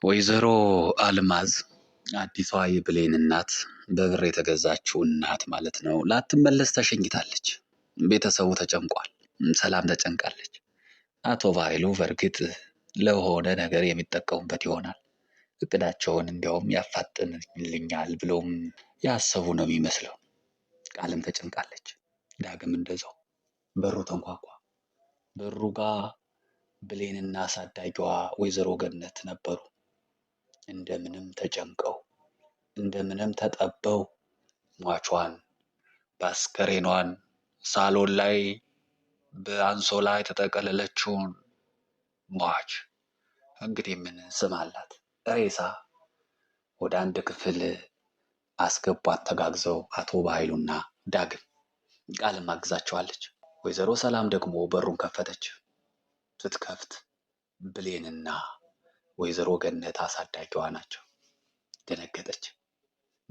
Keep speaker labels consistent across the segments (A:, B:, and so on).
A: ወይዘሮ አልማዝ አዲሷ የብሌን እናት በብር የተገዛችው እናት ማለት ነው ላትመለስ ተሸኝታለች። ቤተሰቡ ተጨንቋል። ሰላም ተጨንቃለች። አቶ ባይሉ በርግጥ ለሆነ ነገር የሚጠቀሙበት ይሆናል። እቅዳቸውን እንዲያውም ያፋጥንልኛል ብለውም ያሰቡ ነው የሚመስለው። ቃልም ተጨንቃለች። ዳግም እንደዛው በሩ ተንኳኳ። በሩ ጋር ብሌንና አሳዳጊዋ ወይዘሮ ገነት ነበሩ። እንደምንም ተጨንቀው እንደምንም ተጠበው ሟቿን በአስከሬኗን ሳሎን ላይ በአንሶላ የተጠቀለለችውን ሟች እንግዲህ ምን ስም አላት ሬሳ ወደ አንድ ክፍል አስገቧት ተጋግዘው አቶ ባይሉና ዳግም። ቃልም አግዛቸዋለች። ወይዘሮ ሰላም ደግሞ በሩን ከፈተች። ስትከፍት ብሌንና ወይዘሮ ገነት አሳዳጊዋ ናቸው። ደነገጠች።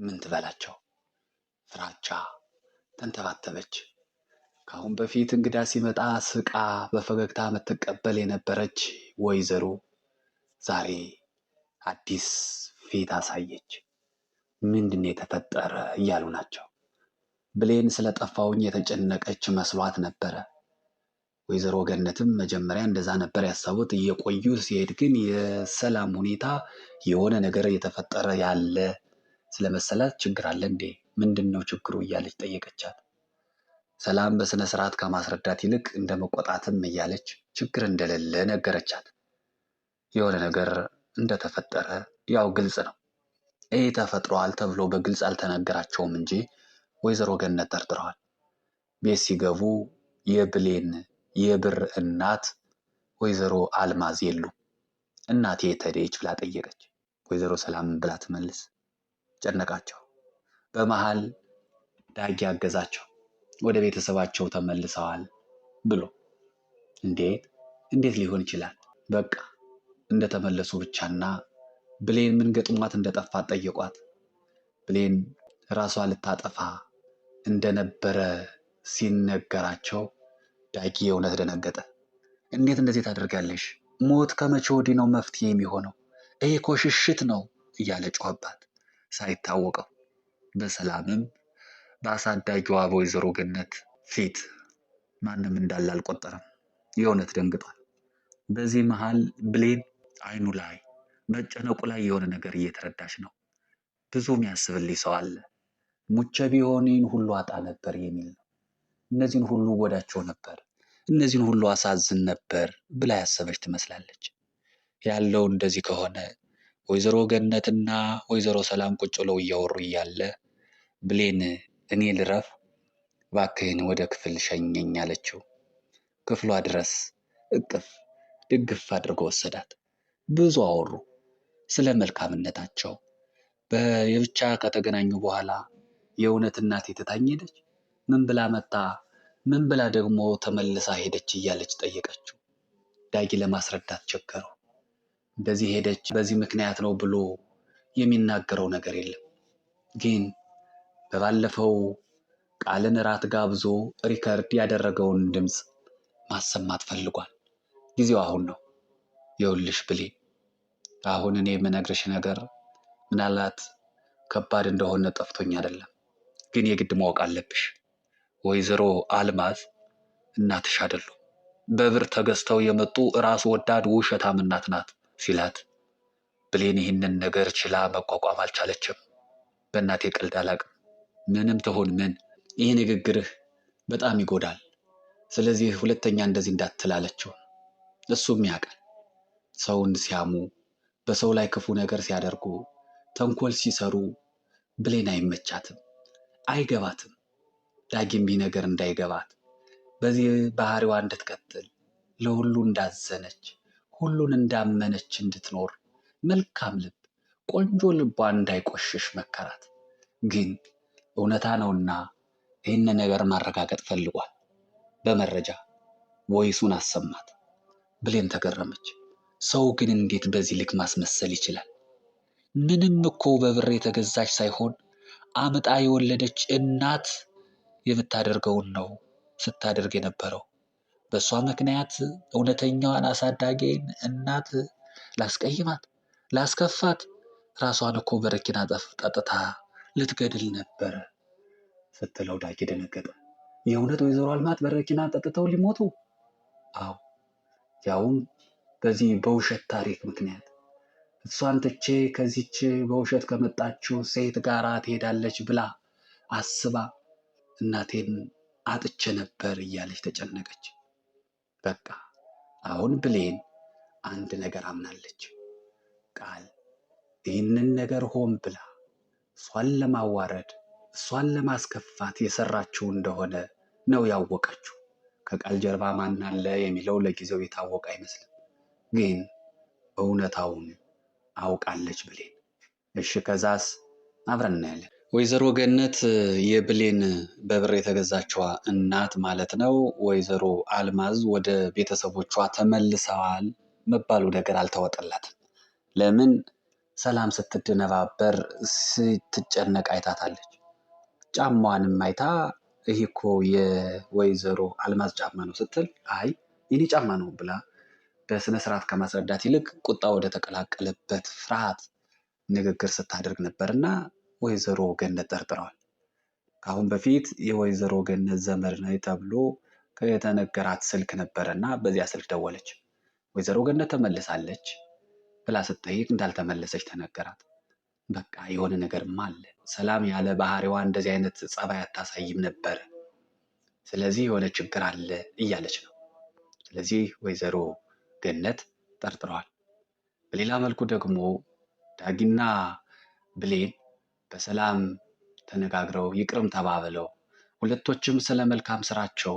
A: ምን ትበላቸው? ፍራቻ ተንተባተበች። ከአሁን በፊት እንግዳ ሲመጣ ስቃ በፈገግታ የምትቀበል የነበረች ወይዘሮ ዛሬ አዲስ ፊት አሳየች። ምንድነው የተፈጠረ እያሉ ናቸው። ብሌን ስለጠፋውኝ የተጨነቀች መስሏት ነበረ። ወይዘሮ ገነትም መጀመሪያ እንደዛ ነበር ያሰቡት። እየቆዩ ሲሄድ ግን የሰላም ሁኔታ የሆነ ነገር እየተፈጠረ ያለ ስለመሰላት ችግር አለ እንዴ? ምንድነው ችግሩ እያለች ጠየቀቻት። ሰላም በስነ ስርዓት ከማስረዳት ይልቅ እንደ መቆጣትም እያለች ችግር እንደሌለ ነገረቻት። የሆነ ነገር እንደተፈጠረ ያው ግልጽ ነው። ይሄ ተፈጥሯል ተብሎ በግልጽ አልተነገራቸውም እንጂ ወይዘሮ ገነት ጠርጥረዋል። ቤት ሲገቡ የብሌን የብር እናት ወይዘሮ አልማዝ የሉም። እናቴ የት ሄደች ብላ ጠየቀች። ወይዘሮ ሰላም ብላ ትመልስ። ጨነቃቸው። በመሃል ዳጊ አገዛቸው። ወደ ቤተሰባቸው ተመልሰዋል ብሎ እንዴት ሊሆን ይችላል? በቃ እንደተመለሱ ብቻና ብሌን ምን ገጥሟት እንደጠፋት ጠየቋት። ብሌን ራሷ ልታጠፋ እንደነበረ ሲነገራቸው ዳጊ የእውነት ደነገጠ። እንዴት እንደዚህ ታደርጋለሽ? ሞት ከመቼ ወዲህ ነው መፍትሄ የሚሆነው? ይሄ እኮ ሽሽት ነው እያለ ጮኸባት። ሳይታወቀው በሰላምም በአሳዳጊዋ በወይዘሮ ገነት ፊት ማንም እንዳለ አልቆጠረም። የእውነት ደንግጧል። በዚህ መሃል ብሌን አይኑ ላይ መጨነቁ ላይ የሆነ ነገር እየተረዳች ነው። ብዙ የሚያስብልኝ ሰው አለ። ሙቼ ቢሆን ይህን ሁሉ አጣ ነበር የሚል ነው። እነዚህን ሁሉ ጎዳቸው ነበር፣ እነዚህን ሁሉ አሳዝን ነበር ብላ ያሰበች ትመስላለች። ያለው እንደዚህ ከሆነ ወይዘሮ ገነትና ወይዘሮ ሰላም ቁጭ ብለው እያወሩ እያለ ብሌን እኔ ልረፍ እባክህን ወደ ክፍል ሸኘኝ አለችው። ክፍሏ ድረስ እቅፍ ድግፍ አድርጎ ወሰዳት። ብዙ አወሩ ስለ መልካምነታቸው። የብቻ ከተገናኙ በኋላ የእውነት እናቴ ትታኝ ሄደች? ምን ብላ መጣ? ምን ብላ ደግሞ ተመልሳ ሄደች እያለች ጠየቀችው። ዳጊ ለማስረዳት ቸገረው። እንደዚህ ሄደች በዚህ ምክንያት ነው ብሎ የሚናገረው ነገር የለም። ግን በባለፈው ቃልን ራት ጋብዞ ሪከርድ ያደረገውን ድምፅ ማሰማት ፈልጓል። ጊዜው አሁን ነው። ይኸውልሽ ብሌን፣ አሁን እኔ የምነግርሽ ነገር ምናልባት ከባድ እንደሆነ ጠፍቶኝ አይደለም፣ ግን የግድ ማወቅ አለብሽ። ወይዘሮ አልማዝ እናትሽ አይደሉም። በብር ተገዝተው የመጡ ራስ ወዳድ ውሸታም እናት ናት ሲላት ብሌን ይህንን ነገር ችላ መቋቋም አልቻለችም። በእናቴ ቀልድ አላቅም። ምንም ትሆን ምን ይህ ንግግርህ በጣም ይጎዳል። ስለዚህ ሁለተኛ እንደዚህ እንዳትላለችው። እሱም ያውቃል። ሰውን ሲያሙ፣ በሰው ላይ ክፉ ነገር ሲያደርጉ፣ ተንኮል ሲሰሩ ብሌን አይመቻትም፣ አይገባትም። ዳጊም ይህ ነገር እንዳይገባት በዚህ ባህሪዋ እንድትቀጥል ለሁሉ እንዳዘነች ሁሉን እንዳመነች እንድትኖር መልካም ልብ ቆንጆ ልቧ እንዳይቆሽሽ መከራት። ግን እውነታ ነውና ይህን ነገር ማረጋገጥ ፈልጓል። በመረጃ ቮይሱን አሰማት። ብሌን ተገረመች። ሰው ግን እንዴት በዚህ ልክ ማስመሰል ይችላል? ምንም እኮ በብር የተገዛች ሳይሆን አምጣ የወለደች እናት የምታደርገውን ነው ስታደርግ የነበረው። በእሷ ምክንያት እውነተኛዋን አሳዳጊን እናት ላስቀይማት፣ ላስከፋት ራሷን እኮ በረኪና ጠጥታ ልትገድል ነበረ ስትለው ዳጊ ደነገጠ። የእውነት ወይዘሮ አልማዝ በረኪና ጠጥተው ሊሞቱ? አዎ፣ ያውም በዚህ በውሸት ታሪክ ምክንያት። እሷን ትቼ ከዚች በውሸት ከመጣችው ሴት ጋር ትሄዳለች ብላ አስባ እናቴን አጥቼ ነበር እያለች ተጨነቀች። በቃ አሁን ብሌን አንድ ነገር አምናለች። ቃል ይህንን ነገር ሆን ብላ እሷን ለማዋረድ እሷን ለማስከፋት የሰራችው እንደሆነ ነው ያወቀችው። ከቃል ጀርባ ማን አለ የሚለው ለጊዜው የታወቀ አይመስልም፣ ግን እውነታውን አውቃለች ብሌን። እሺ ከዛስ አብረን እናያለን። ወይዘሮ ገነት የብሌን በብር የተገዛችዋ እናት ማለት ነው። ወይዘሮ አልማዝ ወደ ቤተሰቦቿ ተመልሰዋል መባሉ ነገር አልተወጠላትም። ለምን? ሰላም ስትደነባበር ስትጨነቅ አይታታለች። ጫማዋንም አይታ ይህ እኮ የወይዘሮ አልማዝ ጫማ ነው ስትል አይ የኔ ጫማ ነው ብላ በስነ ስርዓት ከማስረዳት ይልቅ ቁጣ ወደ ተቀላቀለበት ፍርሃት ንግግር ስታደርግ ነበርና ወይዘሮ ገነት ጠርጥረዋል። ከአሁን በፊት የወይዘሮ ገነት ዘመድ ነው ተብሎ የተነገራት ስልክ ነበረና በዚያ ስልክ ደወለች። ወይዘሮ ገነት ተመልሳለች ብላ ስትጠይቅ እንዳልተመለሰች ተነገራት። በቃ የሆነ ነገርማ አለ። ሰላም ያለ ባህሪዋ እንደዚህ አይነት ጸባይ አታሳይም ነበረ። ስለዚህ የሆነ ችግር አለ እያለች ነው። ስለዚህ ወይዘሮ ገነት ጠርጥረዋል። በሌላ መልኩ ደግሞ ዳጊና ብሌን በሰላም ተነጋግረው ይቅርም ተባብለው ሁለቶችም ስለ መልካም ስራቸው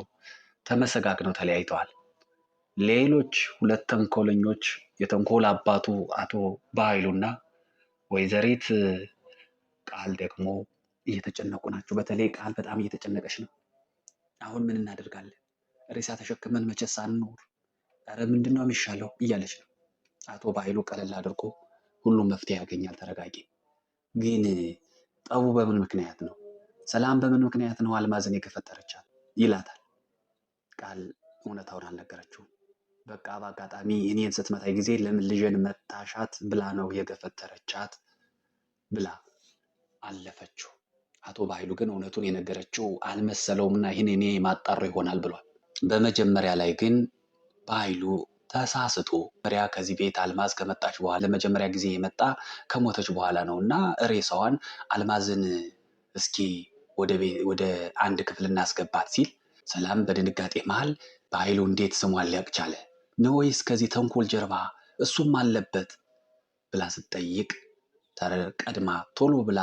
A: ተመሰጋግነው ተለያይተዋል። ሌሎች ሁለት ተንኮለኞች የተንኮል አባቱ አቶ በኃይሉና ወይዘሪት ቃል ደግሞ እየተጨነቁ ናቸው። በተለይ ቃል በጣም እየተጨነቀች ነው። አሁን ምን እናደርጋለን? ሬሳ ተሸክመን መቼስ አንኖር። ኧረ ምንድን ነው የሚሻለው እያለች ነው። አቶ በኃይሉ ቀለል አድርጎ ሁሉም መፍትሄ ያገኛል፣ ተረጋጊ። ግን ጠቡ በምን ምክንያት ነው? ሰላም በምን ምክንያት ነው አልማዝን የገፈተረቻት ይላታል። ቃል እውነታውን አልነገረችውም። በቃ በአጋጣሚ እኔን ስትመታኝ ጊዜ ለምን ልጄን መታሻት ብላ ነው የገፈተረቻት ብላ አለፈችው። አቶ በኃይሉ ግን እውነቱን የነገረችው አልመሰለውምና ይህን እኔ ማጣሩ ይሆናል ብሏል። በመጀመሪያ ላይ ግን በኃይሉ ተሳስቶ መሪያ ከዚህ ቤት አልማዝ ከመጣች በኋላ ለመጀመሪያ ጊዜ የመጣ ከሞተች በኋላ ነው እና ሬሳዋን አልማዝን እስኪ ወደ አንድ ክፍል እናስገባት ሲል ሰላም በድንጋጤ መሃል በኃይሉ እንዴት ስሟን ሊያውቅ ቻለ ነው ወይስ ከዚህ ተንኮል ጀርባ እሱም አለበት ብላ ስትጠይቅ ቀድማ ቶሎ ብላ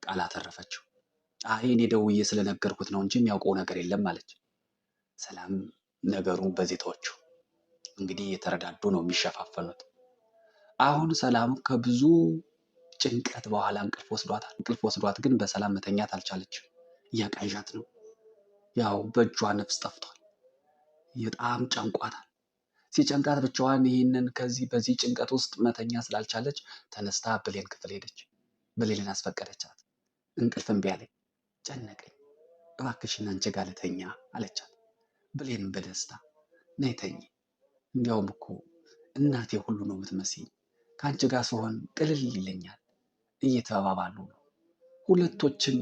A: ቃል አተረፈችው። አይ እኔ ደውዬ ስለነገርኩት ነው እንጂ የሚያውቀው ነገር የለም አለች። ሰላም ነገሩን በዚህ ተወችው። እንግዲህ የተረዳዱ ነው የሚሸፋፈኑት። አሁን ሰላም ከብዙ ጭንቀት በኋላ እንቅልፍ ወስዷታል። እንቅልፍ ወስዷት ግን በሰላም መተኛት አልቻለችም። እያቃዣት ነው። ያው በእጇ ነፍስ ጠፍቷል። በጣም ጨንቋታል። ሲጨንቃት ብቻዋን በዚህ ጭንቀት ውስጥ መተኛ ስላልቻለች ተነስታ ብሌን ክፍል ሄደች። ብሌንን አስፈቀደቻት። እንቅልፍ እምቢ አለኝ፣ ጨነቀኝ፣ እባክሽን አንቺ ጋር ልተኛ አለቻት። ብሌንም በደስታ ነይ ተኝ፣ እንዲያውም እኮ እናቴ ሁሉ ነው የምትመስይኝ፣ ከአንቺ ጋር ስሆን ቅልል ይለኛል እየተባባሉ ነው። ሁለቶችም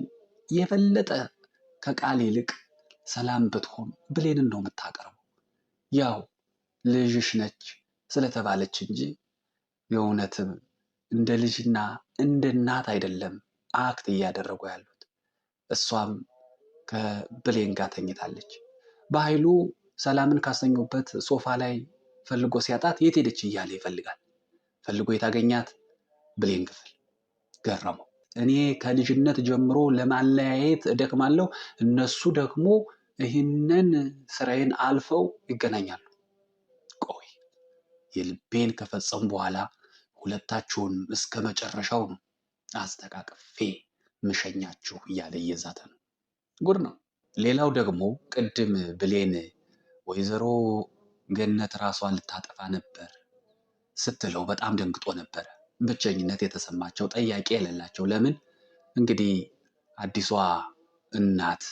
A: የበለጠ ከቃል ይልቅ ሰላም ብትሆን ብሌንን ነው የምታቀርበው። ያው ልጅሽ ነች ስለተባለች እንጂ የእውነትም እንደ ልጅና እንደ እናት አይደለም አክት እያደረጉ ያሉት። እሷም ከብሌን ጋር ተኝታለች። በኃይሉ ሰላምን ካስተኙበት ሶፋ ላይ ፈልጎ ሲያጣት የት ሄደች እያለ ይፈልጋል። ፈልጎ የታገኛት ብሌን ክፍል። ገረመው። እኔ ከልጅነት ጀምሮ ለማለያየት እደክማለሁ፣ እነሱ ደግሞ ይህንን ስራዬን አልፈው ይገናኛሉ። ቆይ የልቤን ከፈጸሙ በኋላ ሁለታችሁን እስከ መጨረሻው አስተቃቅፌ ምሸኛችሁ እያለ እየዛተ ነው። ጉድ ነው። ሌላው ደግሞ ቅድም ብሌን ወይዘሮ ገነት ራሷን ልታጠፋ ነበር ስትለው በጣም ደንግጦ ነበረ። ብቸኝነት የተሰማቸው ጠያቂ የሌላቸው። ለምን? እንግዲህ አዲሷ እናት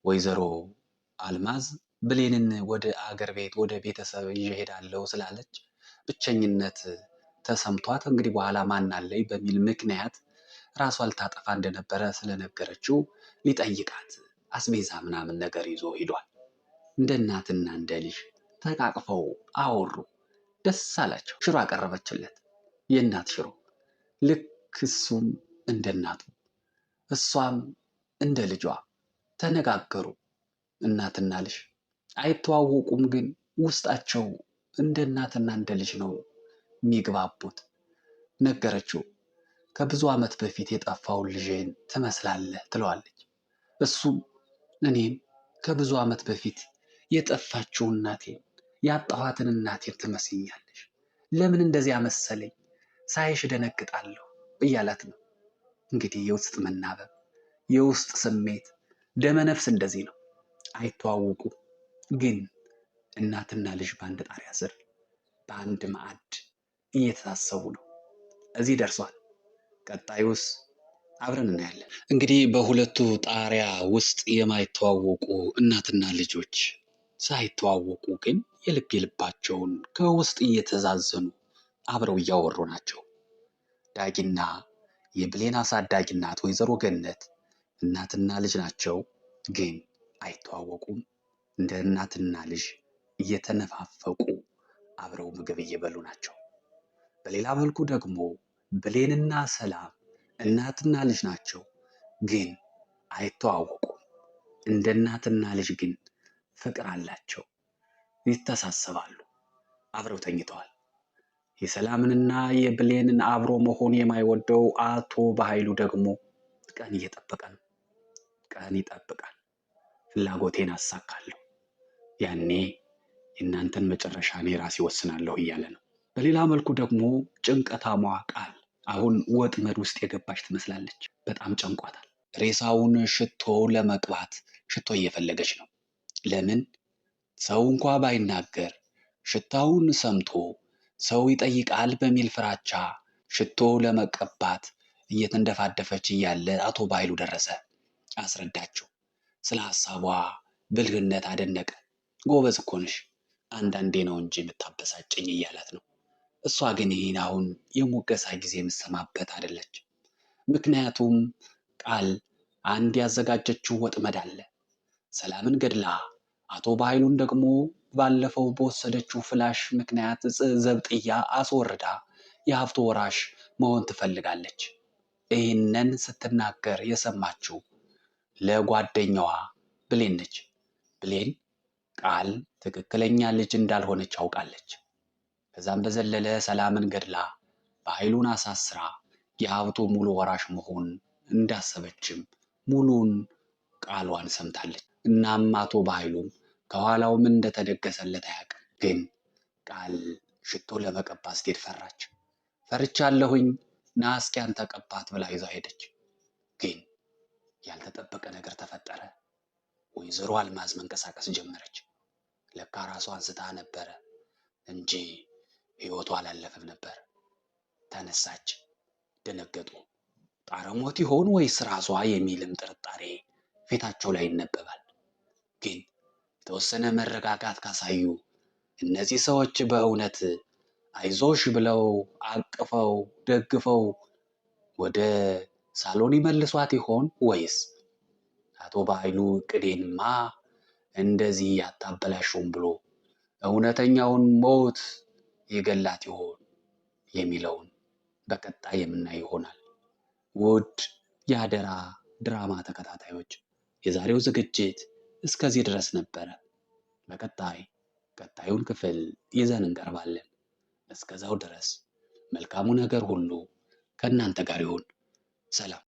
A: ወይዘሮ አልማዝ ብሌንን ወደ አገር ቤት ወደ ቤተሰብ ይዤ ሄዳለሁ ስላለች ብቸኝነት ተሰምቷት እንግዲህ በኋላ ማን አለኝ በሚል ምክንያት ራሷ ልታጠፋ እንደነበረ ስለነገረችው ሊጠይቃት አስቤዛ ምናምን ነገር ይዞ ሂዷል። እንደ እናትና እንደ ልጅ ተቃቅፈው አወሩ። ደስ አላቸው። ሽሮ አቀረበችለት፣ የእናት ሽሮ። ልክ እሱም እንደ እናቱ እሷም እንደ ልጇ ተነጋገሩ። እናትና ልጅ አይተዋወቁም፣ ግን ውስጣቸው እንደ እናትና እንደ ልጅ ነው የሚግባቡት። ነገረችው። ከብዙ ዓመት በፊት የጠፋውን ልጄን ትመስላለህ ትለዋለች። እሱም እኔም ከብዙ ዓመት በፊት የጠፋችው እናቴን ያጣኋትን እናቴን ትመስኛለሽ። ለምን እንደዚያ መሰለኝ? ሳይሽ ደነግጣለሁ እያላት ነው። እንግዲህ የውስጥ መናበብ፣ የውስጥ ስሜት፣ ደመነፍስ እንደዚህ ነው። አይተዋወቁ፣ ግን እናትና ልጅ በአንድ ጣሪያ ስር በአንድ ማዕድ እየተሳሰቡ ነው። እዚህ ደርሷል። ቀጣዩስ አብረን እናያለን። እንግዲህ በሁለቱ ጣሪያ ውስጥ የማይተዋወቁ እናትና ልጆች ሳይተዋወቁ ግን የልብ የልባቸውን ከውስጥ እየተዛዘኑ አብረው እያወሩ ናቸው። ዳጊና የብሌን አሳዳጊ እናት ወይዘሮ ገነት እናትና ልጅ ናቸው፣ ግን አይተዋወቁም። እንደ እናትና ልጅ እየተነፋፈቁ አብረው ምግብ እየበሉ ናቸው። በሌላ መልኩ ደግሞ ብሌንና ሰላም እናትና ልጅ ናቸው፣ ግን አይተዋወቁም። እንደ እናትና ልጅ ግን ፍቅር አላቸው፣ ይተሳሰባሉ፣ አብረው ተኝተዋል። የሰላምንና የብሌንን አብሮ መሆን የማይወደው አቶ በኃይሉ ደግሞ ቀን እየጠበቀ ነው። ቀን ይጠብቃል። ፍላጎቴን አሳካለሁ፣ ያኔ የእናንተን መጨረሻ እኔ ራሴ ወስናለሁ እያለ ነው። በሌላ መልኩ ደግሞ ጭንቀታሟ ቃል አሁን ወጥመድ ውስጥ የገባች ትመስላለች። በጣም ጨንቋታል። ሬሳውን ሽቶ ለመቅባት ሽቶ እየፈለገች ነው። ለምን? ሰው እንኳ ባይናገር ሽታውን ሰምቶ ሰው ይጠይቃል በሚል ፍራቻ ሽቶ ለመቀባት እየተንደፋደፈች እያለ አቶ በኃይሉ ደረሰ። አስረዳችው። ስለ ሐሳቧ ብልህነት አደነቀ። ጎበዝ እኮ ነሽ፣ አንዳንዴ ነው እንጂ የምታበሳጭኝ እያላት ነው። እሷ ግን ይህን አሁን የሙገሳ ጊዜ የምትሰማበት አይደለች። ምክንያቱም ቃል አንድ ያዘጋጀችው ወጥመድ አለ። ሰላምን ገድላ አቶ በኃይሉን ደግሞ ባለፈው በወሰደችው ፍላሽ ምክንያት ዘብጥያ አስወርዳ የሀብቱ ወራሽ መሆን ትፈልጋለች። ይህንን ስትናገር የሰማችው ለጓደኛዋ ብሌን ነች። ብሌን ቃል ትክክለኛ ልጅ እንዳልሆነች አውቃለች። ከዛም በዘለለ ሰላምን ገድላ በኃይሉን አሳስራ የሀብቱ ሙሉ ወራሽ መሆን እንዳሰበችም ሙሉን ቃሏን ሰምታለች። እናም አቶ በኃይሉም ከኋላው ምን እንደተደገሰለት አያውቅም። ግን ቃል ሽቶ ለመቀባት ስትሄድ ፈራች። ፈርቻለሁኝ ና እስኪ አንተ ቀባት ብላ ይዛ ሄደች። ግን ያልተጠበቀ ነገር ተፈጠረ። ወይዘሮ አልማዝ መንቀሳቀስ ጀመረች። ለካ ራሷን ስታ ነበረ እንጂ ሕይወቷ አላለፈም ነበር። ተነሳች። ደነገጡ። ጣረሞት ይሆን ወይስ ራሷ የሚልም ጥርጣሬ ፊታቸው ላይ ይነበባል። ግን የተወሰነ መረጋጋት ካሳዩ እነዚህ ሰዎች በእውነት አይዞሽ ብለው አቅፈው ደግፈው ወደ ሳሎን ይመልሷት ይሆን ወይስ አቶ በኃይሉ ቅዴንማ እንደዚህ ያታበላሹም ብሎ እውነተኛውን ሞት የገላት ይሆን የሚለውን በቀጣይ የምናይ ይሆናል። ውድ የአደራ ድራማ ተከታታዮች የዛሬው ዝግጅት እስከዚህ ድረስ ነበረ። ቀጣዩን ክፍል ይዘን እንቀርባለን። እስከዛው ድረስ መልካሙ ነገር ሁሉ ከእናንተ ጋር ይሁን። ሰላም።